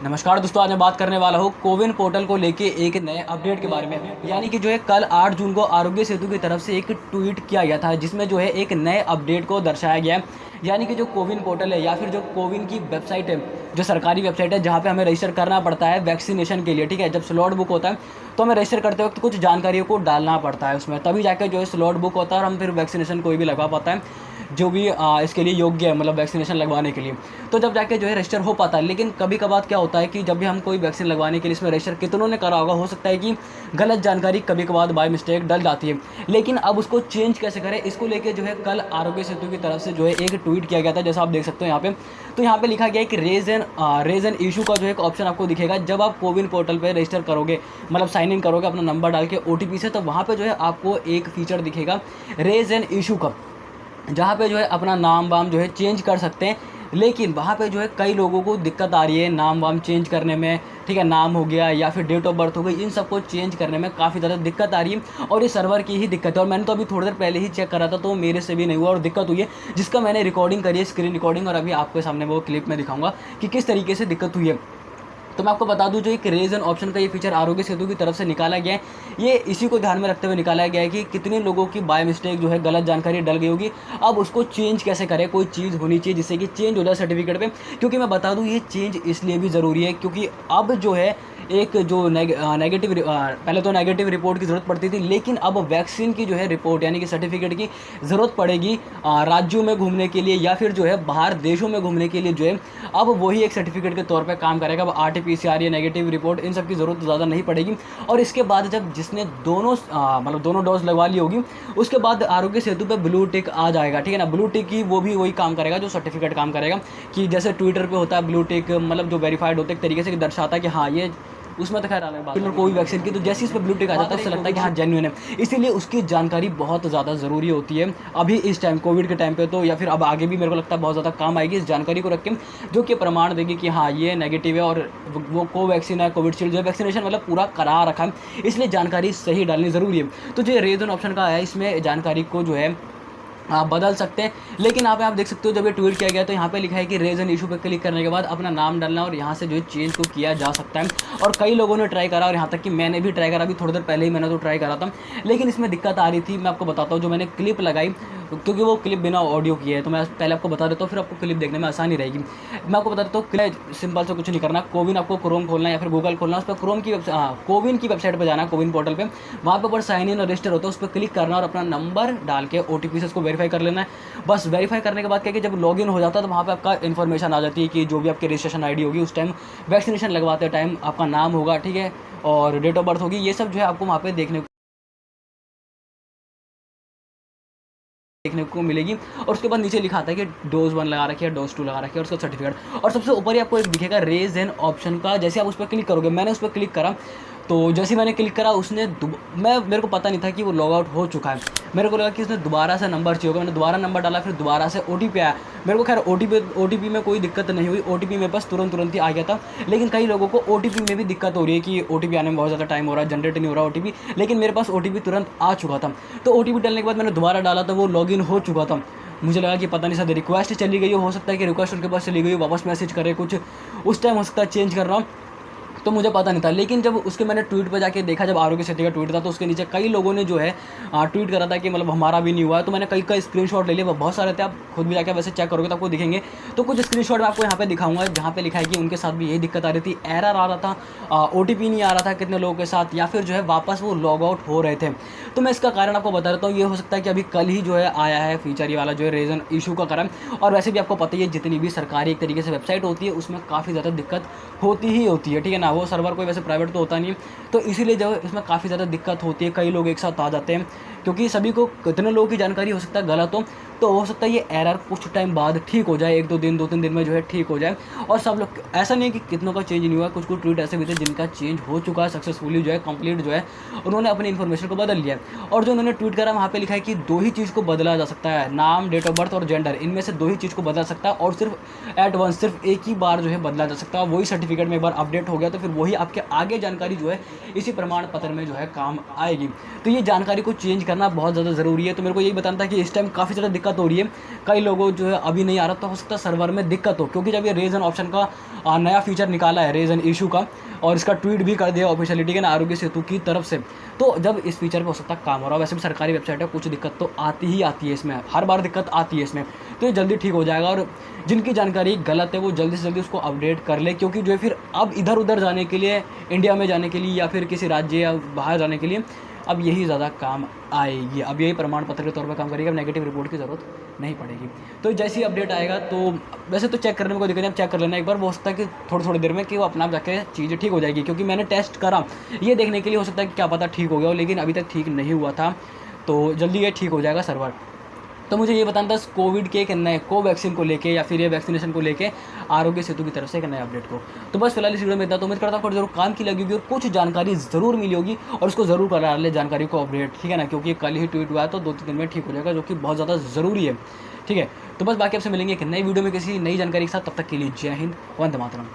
नमस्कार दोस्तों, आज मैं बात करने वाला हूँ कोविन पोर्टल को लेके एक नए अपडेट के बारे में। यानी कि जो है कल 8 जून को आरोग्य सेतु की तरफ से एक ट्वीट किया गया था जिसमें जो है एक नए अपडेट को दर्शाया गया है। यानी कि जो कोविन पोर्टल है या फिर जो कोविन की वेबसाइट है, जो सरकारी वेबसाइट है जहाँ पे हमें रजिस्टर करना पड़ता है वैक्सीनेशन के लिए। ठीक है, जब स्लॉट बुक होता है तो हमें रजिस्टर करते वक्त कुछ जानकारियों को डालना पड़ता है उसमें, तभी जाकर जो है स्लॉट बुक होता है और हम फिर वैक्सीनेशन कोई भी लगवा पाता है जो भी इसके लिए योग्य है, मतलब वैक्सीनेशन लगवाने के लिए। तो जब जाके जो है रजिस्टर हो पाता है। लेकिन कभी कभार क्या होता है कि जब भी हम कोई वैक्सीन लगवाने के लिए इसमें रजिस्टर कितनों ने करा होगा, हो सकता है कि गलत जानकारी कभी कभार बाय मिस्टेक डल जाती है। लेकिन अब उसको चेंज कैसे करें, इसको लेके जो है कल आरोग्य सेतु की तरफ से जो है एक ट्वीट किया गया था, जैसा आप देख सकते हो यहाँ पे। तो यहाँ पे लिखा गया है कि रेज एन इशू का जो एक ऑप्शन आपको दिखेगा जब आप कोविन पोर्टल पे रजिस्टर करोगे, मतलब साइन इन करोगे अपना नंबर डाल के ओटीपी से, तो वहाँ पे जो है आपको एक फीचर दिखेगा रेज एन इशू का, जहाँ पे जो है अपना नाम वाम जो है चेंज कर सकते हैं। लेकिन वहाँ पे जो है कई लोगों को दिक्कत आ रही है नाम वाम चेंज करने में। ठीक है, नाम हो गया या फिर डेट ऑफ बर्थ हो गई, इन सबको चेंज करने में काफ़ी ज़्यादा दिक्कत आ रही है और ये सर्वर की ही दिक्कत है। और मैंने तो अभी थोड़ी देर पहले ही चेक करा था तो मेरे से भी नहीं हुआ और दिक्कत हुई है, जिसका मैंने रिकॉर्डिंग करी है, स्क्रीन रिकॉर्डिंग, और अभी आपके सामने वो क्लिप में दिखाऊंगा कि किस तरीके से दिक्कत हुई है। तो मैं आपको बता दूं, जो एक रेज एन ऑप्शन का ये फीचर आरोग्य सेतु की तरफ से निकाला गया है, ये इसी को ध्यान में रखते हुए निकाला गया है कि कितने लोगों की बाय मिस्टेक जो है गलत जानकारी डल गई होगी। अब उसको चेंज कैसे करें, कोई चीज़ होनी चाहिए जिससे कि चेंज हो जाए सर्टिफिकेट पे। क्योंकि मैं बता दूं, ये चेंज इसलिए भी ज़रूरी है क्योंकि अब जो है एक जो नेगेटिव पहले तो नेगेटिव रिपोर्ट की ज़रूरत पड़ती थी, लेकिन अब वैक्सीन की जो है रिपोर्ट यानी कि सर्टिफिकेट की ज़रूरत पड़ेगी राज्यों में घूमने के लिए या फिर जो है बाहर देशों में घूमने के लिए। जो है अब वही एक सर्टिफिकेट के तौर पे काम करेगा। अब आरटीपीसीआर या नेगेटिव रिपोर्ट इन सब की ज़रूरत ज़्यादा नहीं पड़ेगी। और इसके बाद जब जिसने मतलब दोनों डोज लगवा ली होगी, उसके बाद आरोग्य सेतु पे ब्लू टिक आ जाएगा। ठीक है ना, ब्लू टिक की वो भी वही काम करेगा जो सर्टिफिकेट काम करेगा, कि जैसे ट्विटर पे होता है ब्लू टिक, मतलब जो वेरीफाइड होता है एक तरीके से दर्शाता है कि हाँ ये, उसमें तो खैर अलग बात है कोई वैक्सीन की, तो जैसे इस पर ब्लू टिक आ जाता है उससे लगता है कि हाँ जेन्युइन है। इसीलिए उसकी जानकारी बहुत ज़्यादा ज़रूरी होती है अभी इस टाइम कोविड के टाइम पे तो, या फिर अब आगे भी मेरे को लगता है बहुत ज़्यादा काम आएगी इस जानकारी को रख के, जो कि प्रमाण देगी कि हाँ ये नेगेटिव है और वो कोवैक्सीन है, कोविडशील्ड जो है वैक्सीनेशन मतलब पूरा करा रखा है। इसलिए जानकारी सही डालनी ज़रूरी है। तो जो रेजन ऑप्शन का है, इसमें जानकारी को जो है आप बदल सकते हैं। लेकिन यहाँ पे आप देख सकते हो जब ये ट्वीट किया गया तो यहाँ पे लिखा है कि रेज एन इशू पे क्लिक करने के बाद अपना नाम डालना और यहाँ से जो है चेंज को किया जा सकता है। और कई लोगों ने ट्राई करा और यहाँ तक कि मैंने भी ट्राई करा, अभी थोड़ी देर पहले ही मैंने तो ट्राई करा था, लेकिन इसमें दिक्कत आ रही थी। मैं आपको बताता हूँ, जो मैंने क्लिप लगाई, क्योंकि वो क्लिप बिना ऑडियो की है तो मैं पहले आपको बता देता हूँ, फिर आपको क्लिप देखने में आसानी रहेगी। मैं आपको बता देता हूँ, सिंपल से कुछ नहीं करना, कोविन आपको क्रोम खोलना है या फिर गूगल खोलना, उस पर कोविन की वेबसाइट पर जाना, कोविन पोर्टल पर, वहाँ पर ऊपर साइन इन और रजिस्टर होता है, उस पर क्लिक करना और अपना नंबर डाल के ओटीपी से उसको वेरीफाई कर लेना है। बस वेरीफाई करने के बाद क्या कि जब लॉगिन हो जाता है तो वहाँ पे आपका इन्फॉर्मेशन आ जाती है कि जो भी आपकी रजिस्ट्रेशन आईडी होगी उस टाइम वैक्सीनेशन लगवाते टाइम आपका नाम होगा, ठीक है, और डेट ऑफ बर्थ होगी। ये सब जो है आपको वहाँ पे देखने को मिलेगी। और उसके बाद नीचे लिखा आता है कि डोज 1 लगा रखी है, डोज 2 लगा रखी है और उसका सर्टिफिकेट, और सबसे ऊपर ही आपको एक दिखेगा रेज एन ऑप्शन का। जैसे आप उस पर क्लिक करोगे, मैंने उस पर क्लिक करा तो जैसे मैंने क्लिक करा उसने मेरे को पता नहीं था कि वो लॉग आउट हो चुका है। मेरे को लगा कि उसने दोबारा से नंबर चाहिए होगा, मैंने दोबारा नंबर डाला, फिर दोबारा से ओटीपी आया। मेरे को खैर ओटीपी में कोई दिक्कत नहीं हुई, ओटीपी में बस तुरंत ही आ गया था। लेकिन कई लोगों को ओटीपी में भी दिक्कत हो रही है कि ओटीपी आने में बहुत ज़्यादा टाइम हो रहा है, जनरेट नहीं हो रहा ओटीपी, लेकिन मेरे पास ओटीपी तुरंत आ चुका था। तो ओटीपी डालने के बाद मैंने दोबारा डाला तो वो लॉगिन हो चुका था। मुझे लगा कि पता नहीं शायद रिक्वेस्ट चली गई हो सकता है कि रिक्वेस्ट उनके पास चली गई हो, वापस मैसेज करे कुछ, उस टाइम हो सकता है चेंज कर रहा हूँ, तो मुझे पता नहीं था। लेकिन जब उसके मैंने ट्वीट पे जाके देखा, जब आरोग्य सेतु का ट्वीट था तो उसके नीचे कई लोगों ने जो है ट्वीट करा था कि मतलब हमारा भी नहीं हुआ है। तो मैंने कई स्क्रीनशॉट ले लिए, बहुत सारे थे, आप खुद भी जाके वैसे चेक करोगे तो आपको दिखेंगे। तो कुछ स्क्रीनशॉट मैं आपको यहाँ पे दिखाऊंगा जहाँ पे लिखा है कि उनके साथ भी यही दिक्कत आ रही थी, एरर आ रहा था, ओटीपी नहीं आ रहा था कितने लोगों के साथ, या फिर जो है वापस वो लॉग आउट हो रहे थे। तो मैं इसका कारण आपको बता देता हूँ। ये हो सकता है कि अभी कल ही जो है आया है फीचर ये वाला, जो है रीजन इशू का कारण। और वैसे भी आपको पता ही है जितनी भी सरकारी एक तरीके से वेबसाइट होती है उसमें काफ़ी ज़्यादा दिक्कत होती ही होती है, ठीक है ना। वो सर्वर कोई वैसे प्राइवेट तो होता नहीं है, तो इसीलिए जो इसमें काफ़ी ज़्यादा दिक्कत होती है, कई लोग एक साथ आ जाते हैं, क्योंकि सभी को कितने लोगों की जानकारी हो सकता है गलत हो। तो हो सकता है ये एरर कुछ टाइम बाद ठीक हो जाए, 2-3 दिन में जो है ठीक हो जाए। और सब लोग, ऐसा नहीं है कि कितनों का चेंज नहीं हुआ, कुछ ट्वीट ऐसे भी थे जिनका चेंज हो चुका है सक्सेसफुली, जो है कंप्लीट जो है उन्होंने अपनी इन्फॉर्मेशन को बदल लिया। और जो उन्होंने ट्वीट करा वहाँ पे लिखा है कि 2 ही चीज़ को बदला जा सकता है, नाम, डेट ऑफ बर्थ और जेंडर, इनमें से 2 ही चीज़ को बदला सकता है, और सिर्फ एट वंस, सिर्फ एक ही बार जो है बदला जा सकता है। वही सर्टिफिकेट में एक बार अपडेट हो गया तो फिर वही आपके आगे जानकारी जो है इसी प्रमाण पत्र में जो है काम आएगी। तो ये जानकारी को चेंज करना बहुत ज़्यादा ज़रूरी है। तो मेरे को यही बताना था कि इस टाइम काफ़ी ज़्यादा दिक्कत हो रही है, कई लोगों जो है अभी नहीं आ रहा, तो हो सकता है सर्वर में दिक्कत हो, क्योंकि जब ये रेजन ऑप्शन का नया फीचर निकाला है रेजन इशू का, और इसका ट्वीट भी कर दिया ऑफिशियलिटी के ना आरोग्य सेतु की तरफ से, तो जब इस फीचर पे हो सकता है काम हो रहा है। वैसे भी सरकारी वेबसाइट है, कुछ दिक्कत तो आती ही आती है इसमें, हर बार दिक्कत आती है इसमें, तो ये जल्दी ठीक हो जाएगा। और जिनकी जानकारी गलत है वो जल्दी से जल्दी उसको अपडेट कर ले, क्योंकि जो है फिर अब इधर उधर जाने के लिए, इंडिया में जाने के लिए या फिर किसी राज्य या बाहर जाने के लिए अब यही ज़्यादा काम आएगी। अब यही प्रमाण पत्र के तौर पर काम करेगी, अब नेगेटिव रिपोर्ट की ज़रूरत नहीं पड़ेगी। तो जैसे ही अपडेट आएगा तो वैसे तो चेक करने में कोई दिक्कत नहीं, आप चेक कर लेना एक बार, वो हो सकता है कि थोड़ी देर में कि वो अपना आप जाके चीज़ें ठीक हो जाएगी, क्योंकि मैंने टेस्ट करा ये देखने के लिए, हो सकता है कि क्या पता ठीक हो गया हो, लेकिन अभी तक ठीक नहीं हुआ था, तो जल्दी ये ठीक हो जाएगा सर्वर। तो मुझे ये बताना था कोविड के एक नए कोवैक्सीन को लेके या फिर ये वैक्सीनेशन को लेके आरोग्य सेतु की तरफ से एक नए अपडेट को। तो बस फिलहाल इस वीडियो में इतना, तो उम्मीद करता हूँ जरूर काम की लगी होगी और कुछ जानकारी ज़रूर मिली होगी, और उसको ज़रूर करा ले जानकारी को अपडेट, ठीक है ना, क्योंकि कल ही ट्वीट हुआ है तो 2-3 दिन में ठीक हो जाएगा, जो कि बहुत ज़्यादा ज़रूरी है। ठीक है, तो बस बाकी आपसे मिलेंगे एक नई वीडियो में किसी नई जानकारी के साथ, तब तक के लिए जय हिंद, वंदे मातरम।